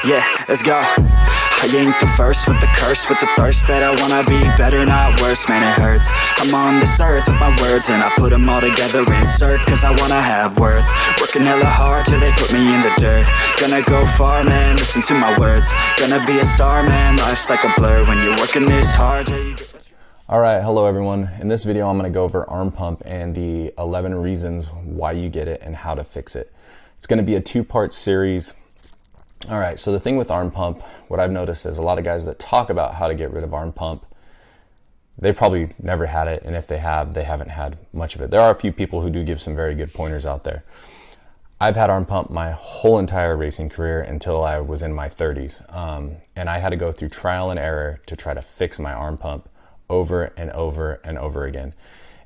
Yeah, let's go. I ain't the first with the curse, with the thirst that I wanna be better, not worse, man, it hurts. I'm on this earth with my words and I put them all together, insert, cause I wanna have worth. Working hella hard till they put me in the dirt. Gonna go far, man, listen to my words. Gonna be a star, man, life's like a blur. When you're working this hard till you get... Alright, hello everyone. In this video I'm going to go over arm pump and the 11 reasons why you get it and how to fix it. It's going to be a two-part series. Alright, so the thing with arm pump, what I've noticed is a lot of guys that talk about how to get rid of arm pump, they probably never had it, and if they have, they haven't had much of it. There are a few people who do give some very good pointers out there. I've had arm pump my whole entire racing career until I was in my 30s, and I had to go through trial and error to try to fix my arm pump over and over and over again.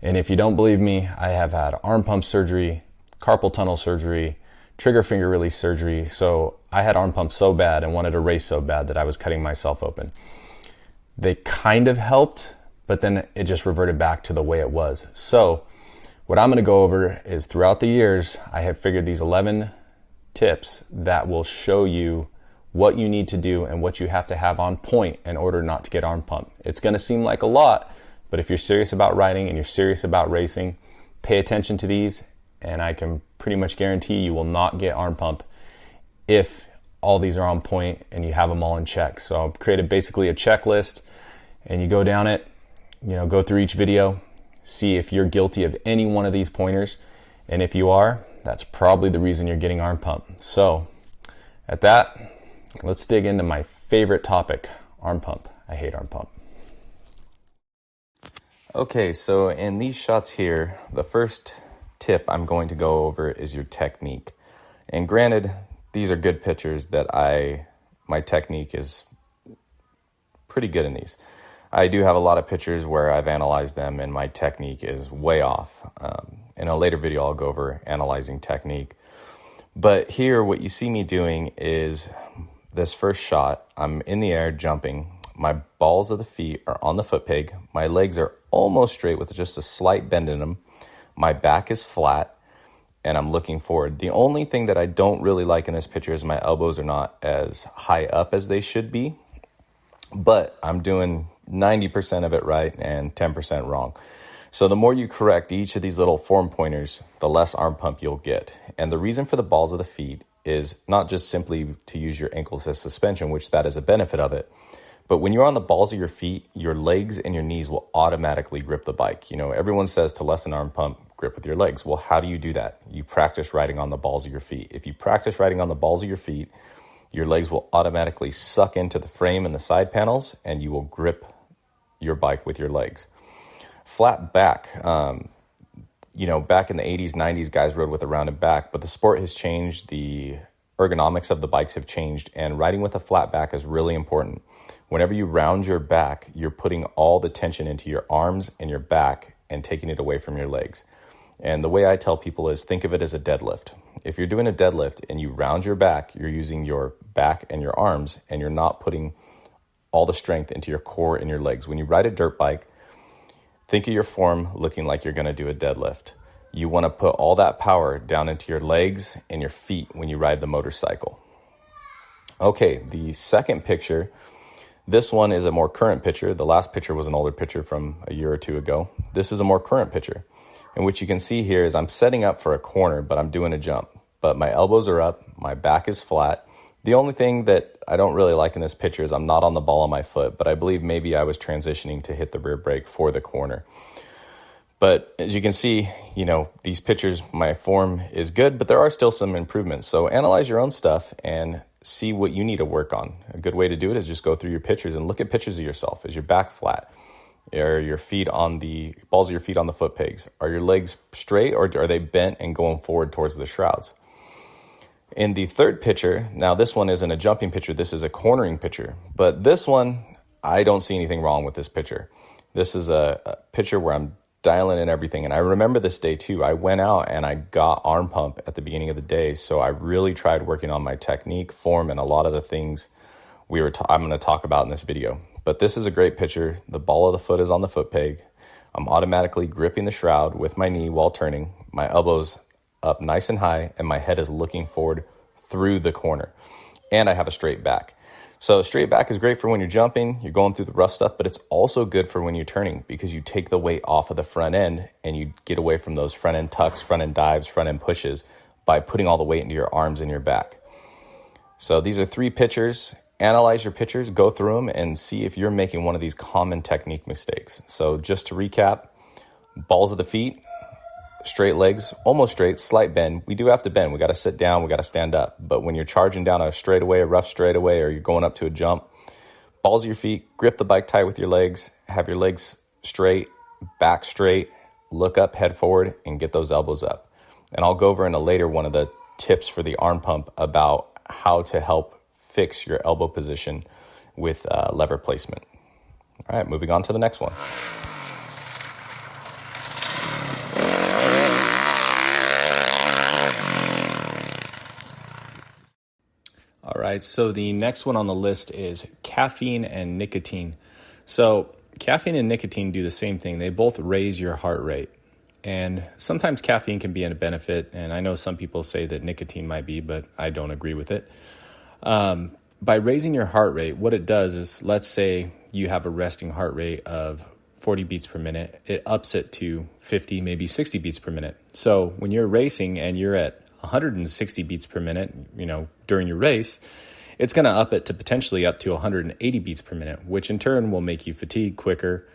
And if you don't believe me, I have had arm pump surgery, carpal tunnel surgery, trigger finger release surgery. So I had arm pump so bad and wanted to race so bad that I was cutting myself open. They kind of helped, but then it just reverted back to the way it was. So what I'm going to go over is throughout the years, I have figured these 11 tips that will show you what you need to do and what you have to have on point in order not to get arm pump. It's going to seem like a lot, but if you're serious about riding and you're serious about racing, pay attention to these, and I can pretty much guarantee you will not get arm pump if all these are on point and you have them all in check. So I've created basically a checklist, and you go down it, go through each video, see if you're guilty of any one of these pointers, and if you are, that's probably the reason you're getting arm pump. So at that, let's dig into my favorite topic, arm pump. I hate arm pump. Okay, so in these shots here, the first tip I'm going to go over is your technique. And granted, these are good pictures that my technique is pretty good in these. I do have a lot of pictures where I've analyzed them and my technique is way off. In a later video, I'll go over analyzing technique. But here, what you see me doing is this first shot, I'm in the air jumping. My balls of the feet are on the foot peg. My legs are almost straight with just a slight bend in them. My back is flat and I'm looking forward. The only thing that I don't really like in this picture is my elbows are not as high up as they should be, but I'm doing 90% of it right and 10% wrong. So the more you correct each of these little form pointers, the less arm pump you'll get. And the reason for the balls of the feet is not just simply to use your ankles as suspension, which that is a benefit of it, but when you're on the balls of your feet, your legs and your knees will automatically grip the bike. Everyone says to lessen arm pump, grip with your legs. Well, how do you do that? You practice riding on the balls of your feet. If you practice riding on the balls of your feet, your legs will automatically suck into the frame and the side panels, and you will grip your bike with your legs. Flat back, back in the 80s, 90s, guys rode with a rounded back, but the sport has changed. The ergonomics of the bikes have changed, and riding with a flat back is really important. Whenever you round your back, you're putting all the tension into your arms and your back and taking it away from your legs. And the way I tell people is think of it as a deadlift. If you're doing a deadlift and you round your back, you're using your back and your arms, and you're not putting all the strength into your core and your legs. When you ride a dirt bike, think of your form looking like you're going to do a deadlift. You want to put all that power down into your legs and your feet when you ride the motorcycle. Okay, the second picture, this one is a more current picture. The last picture was an older picture from a year or two ago. This is a more current picture. And what you can see here is I'm setting up for a corner, but I'm doing a jump. But my elbows are up, my back is flat. The only thing that I don't really like in this picture is I'm not on the ball of my foot, but I believe maybe I was transitioning to hit the rear brake for the corner. But as you can see, these pictures, my form is good, but there are still some improvements. So analyze your own stuff and see what you need to work on. A good way to do it is just go through your pictures and look at pictures of yourself. Is your back flat? Are your feet on the balls of your feet on the foot pegs? Are your legs straight, or are they bent and going forward towards the shrouds? In the third picture, now this one isn't a jumping picture, this is a cornering picture. But this one, I don't see anything wrong with this picture. This is a picture where I'm dialing in everything. And I remember this day too. I went out and I got arm pump at the beginning of the day. So I really tried working on my technique, form, and a lot of the things I'm going to talk about in this video. But this is a great picture. The ball of the foot is on the foot peg. I'm automatically gripping the shroud with my knee while turning. My elbows up nice and high, and my head is looking forward through the corner. and I have a straight back. So straight back is great for when you're jumping, you're going through the rough stuff, but it's also good for when you're turning because you take the weight off of the front end and you get away from those front end tucks, front end dives, front end pushes by putting all the weight into your arms and your back. So these are 3 pictures. Analyze your pictures, go through them, and see if you're making one of these common technique mistakes. So just to recap, balls of the feet, straight legs, almost straight, slight bend. We do have to bend. We got to sit down. We got to stand up. But when you're charging down a straightaway, a rough straightaway, or you're going up to a jump, balls of your feet, grip the bike tight with your legs, have your legs straight, back straight, look up, head forward, and get those elbows up. And I'll go over in a later one of the tips for the arm pump about how to help fix your elbow position with lever placement. All right, moving on to the next one. All right, so the next one on the list is caffeine and nicotine. So caffeine and nicotine do the same thing. They both raise your heart rate. And sometimes caffeine can be a benefit, and I know some people say that nicotine might be, but I don't agree with it. By raising your heart rate, what it does is, let's say you have a resting heart rate of 40 beats per minute. It ups it to 50, maybe 60 beats per minute. So when you're racing and you're at 160 beats per minute, during your race, it's going to up it to potentially up to 180 beats per minute, which in turn will make you fatigue quicker.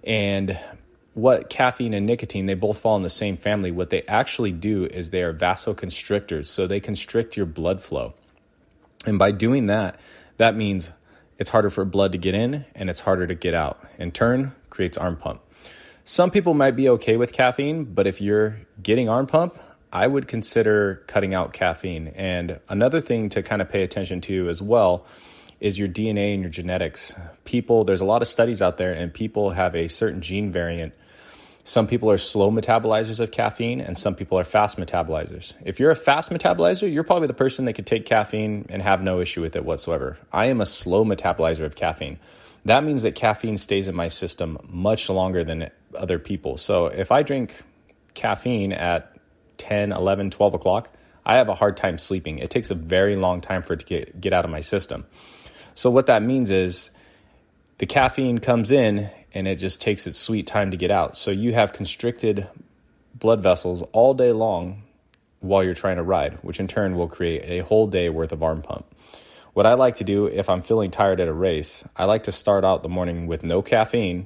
And what caffeine and nicotine, they both fall in the same family. What they actually do is they are vasoconstrictors. So they constrict your blood flow. And by doing that, that means it's harder for blood to get in and it's harder to get out. In turn, creates arm pump. Some people might be okay with caffeine, but if you're getting arm pump, I would consider cutting out caffeine. And another thing to kind of pay attention to as well is your DNA and your genetics. There's a lot of studies out there, and people have a certain gene variant. Some people are slow metabolizers of caffeine, and some people are fast metabolizers. If you're a fast metabolizer, you're probably the person that could take caffeine and have no issue with it whatsoever. I am a slow metabolizer of caffeine. That means that caffeine stays in my system much longer than other people. So if I drink caffeine at 10, 11, 12 o'clock, I have a hard time sleeping. It takes a very long time for it to get out of my system. So what that means is the caffeine comes in and it just takes its sweet time to get out. So you have constricted blood vessels all day long while you're trying to ride, which in turn will create a whole day worth of arm pump. What I like to do if I'm feeling tired at a race, I like to start out the morning with no caffeine.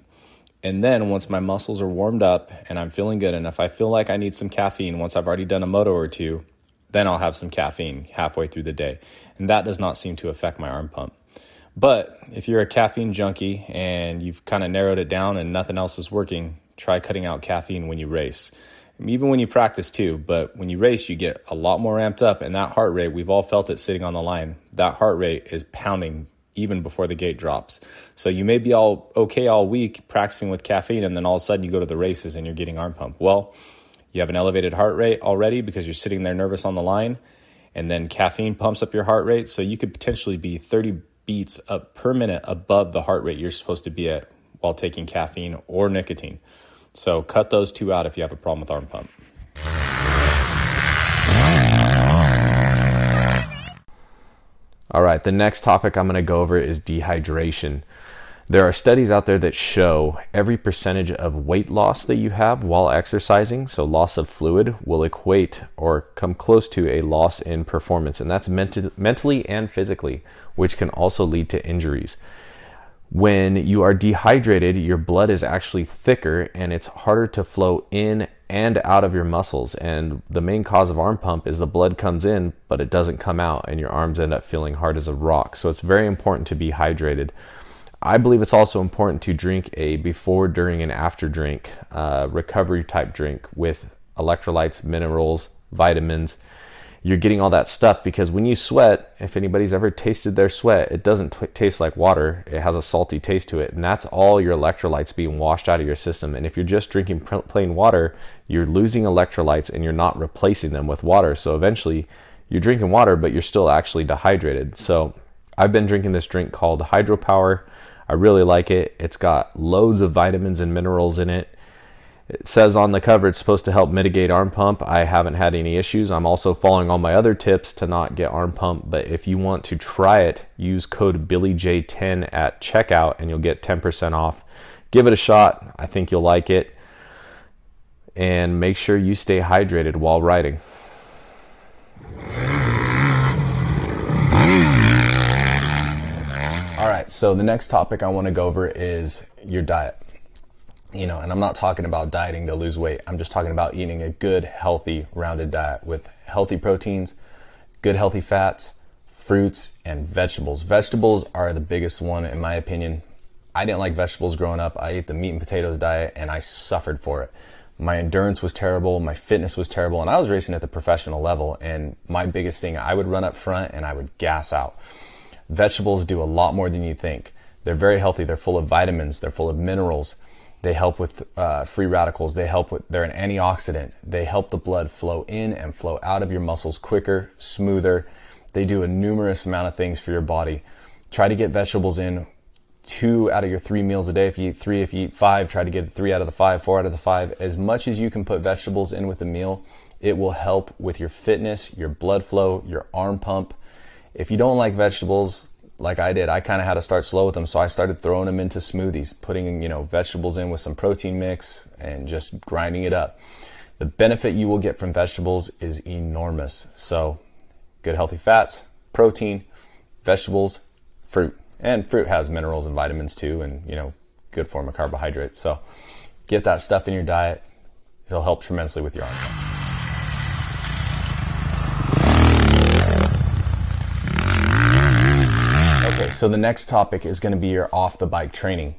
And then once my muscles are warmed up and I'm feeling good, and if I feel like I need some caffeine once I've already done a moto or two, then I'll have some caffeine halfway through the day. And that does not seem to affect my arm pump. But if you're a caffeine junkie and you've kind of narrowed it down and nothing else is working, try cutting out caffeine when you race. Even when you practice too, but when you race, you get a lot more amped up, and that heart rate, we've all felt it sitting on the line. That heart rate is pounding even before the gate drops. So you may be all okay all week practicing with caffeine, and then all of a sudden you go to the races and you're getting arm pump. Well, you have an elevated heart rate already because you're sitting there nervous on the line, and then caffeine pumps up your heart rate. So you could potentially be 30 beats up per minute above the heart rate you're supposed to be at while taking caffeine or nicotine. So cut those two out if you have a problem with arm pump. All right, the next topic I'm going to go over is dehydration. There are studies out there that show every percentage of weight loss that you have while exercising, so loss of fluid, will equate or come close to a loss in performance, and that's mentally and physically, which can also lead to injuries. When you are dehydrated, your blood is actually thicker and it's harder to flow in and out of your muscles. And the main cause of arm pump is the blood comes in, but it doesn't come out, and your arms end up feeling hard as a rock. So it's very important to be hydrated. I believe it's also important to drink a before, during, and after drink, recovery type drink with electrolytes, minerals, vitamins. You're getting all that stuff because when you sweat, if anybody's ever tasted their sweat, it doesn't taste like water. It has a salty taste to it, and that's all your electrolytes being washed out of your system. And if you're just drinking plain water, you're losing electrolytes and you're not replacing them with water. So eventually you're drinking water, but you're still actually dehydrated. So I've been drinking this drink called Hydropower. I really like it. It's got loads of vitamins and minerals in it. It says on the cover it's supposed to help mitigate arm pump. I haven't had any issues. I'm also following all my other tips to not get arm pump, but if you want to try it, use code BillyJ10 at checkout and you'll get 10% off. Give it a shot. I think you'll like it. And make sure you stay hydrated while riding. All right, so the next topic I want to go over is your diet. And I'm not talking about dieting to lose weight. I'm just talking about eating a good, healthy, rounded diet with healthy proteins, good, healthy fats, fruits, and vegetables. Vegetables are the biggest one, in my opinion. I didn't like vegetables growing up. I ate the meat and potatoes diet, and I suffered for it. My endurance was terrible. My fitness was terrible, and I was racing at the professional level, and my biggest thing, I would run up front, and I would gas out. Vegetables do a lot more than you think. They're very healthy. They're full of vitamins. They're full of minerals. They help with free radicals. They're an antioxidant. They help the blood flow in and flow out of your muscles quicker, smoother. They do a numerous amount of things for your body. Try to get vegetables in 2 out of your 3 meals a day. If you eat 3, if you eat 5, try to get 3 out of the 5, 4 out of the 5. As much as you can put vegetables in with a meal, it will help with your fitness, your blood flow, your arm pump. If you don't like vegetables, like I did, I kind of had to start slow with them, so I started throwing them into smoothies, putting vegetables in with some protein mix and just grinding it up. The benefit you will get from vegetables is enormous. So good healthy fats, protein, vegetables, fruit. And fruit has minerals and vitamins too, and good form of carbohydrates. So get that stuff in your diet. It'll help tremendously with your arm pump. Okay, so the next topic is going to be your off the bike training.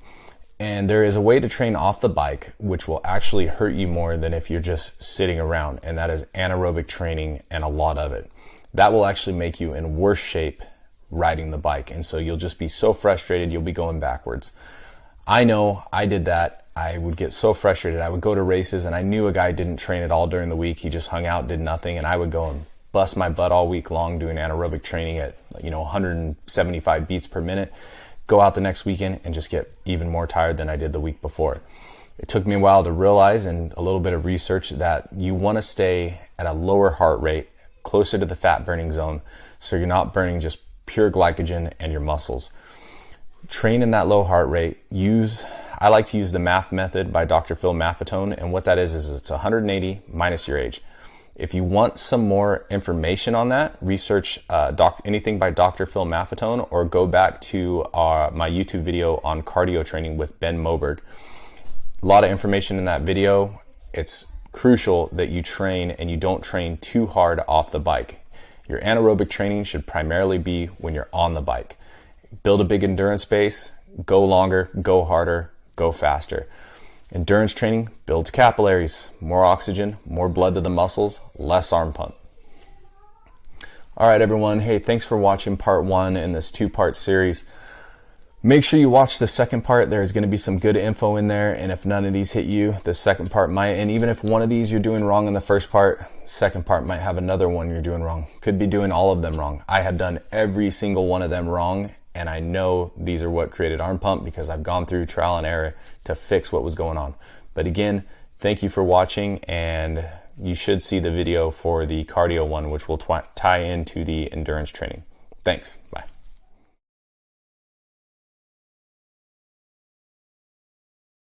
And there is a way to train off the bike which will actually hurt you more than if you're just sitting around, and that is anaerobic training, and a lot of it. That will actually make you in worse shape riding the bike, and so you'll just be so frustrated you'll be going backwards. I know I did that. I would get so frustrated. I would go to races and I knew a guy didn't train at all during the week. He just hung out, did nothing, and I would go and bust my butt all week long doing anaerobic training at 175 beats per minute, go out the next weekend and just get even more tired than I did the week before. It took me a while to realize, and a little bit of research, that you want to stay at a lower heart rate, closer to the fat burning zone, so you're not burning just pure glycogen and your muscles. Train in that low heart rate. I like to use the math method by Dr. Phil Maffetone, and what that is it's 180 minus your age. If you want some more information on that, research anything by Dr. Phil Maffetone, or go back to my YouTube video on cardio training with Ben Moberg. A lot of information in that video. It's crucial that you train and you don't train too hard off the bike. Your anaerobic training should primarily be when you're on the bike. Build a big endurance base, go longer, go harder, go faster. Endurance training builds capillaries, more oxygen, more blood to the muscles, less arm pump. All right, everyone. Hey, thanks for watching part 1 in this 2-part series. Make sure you watch the second part. There's going to be some good info in there, and if none of these hit you, the second part might. And even if one of these you're doing wrong in the first part, second part might have another one you're doing wrong. Could be doing all of them wrong. I have done every single one of them wrong, and I know these are what created arm pump because I've gone through trial and error to fix what was going on. But again, thank you for watching, and you should see the video for the cardio one, which will tie into the endurance training. Thanks. Bye.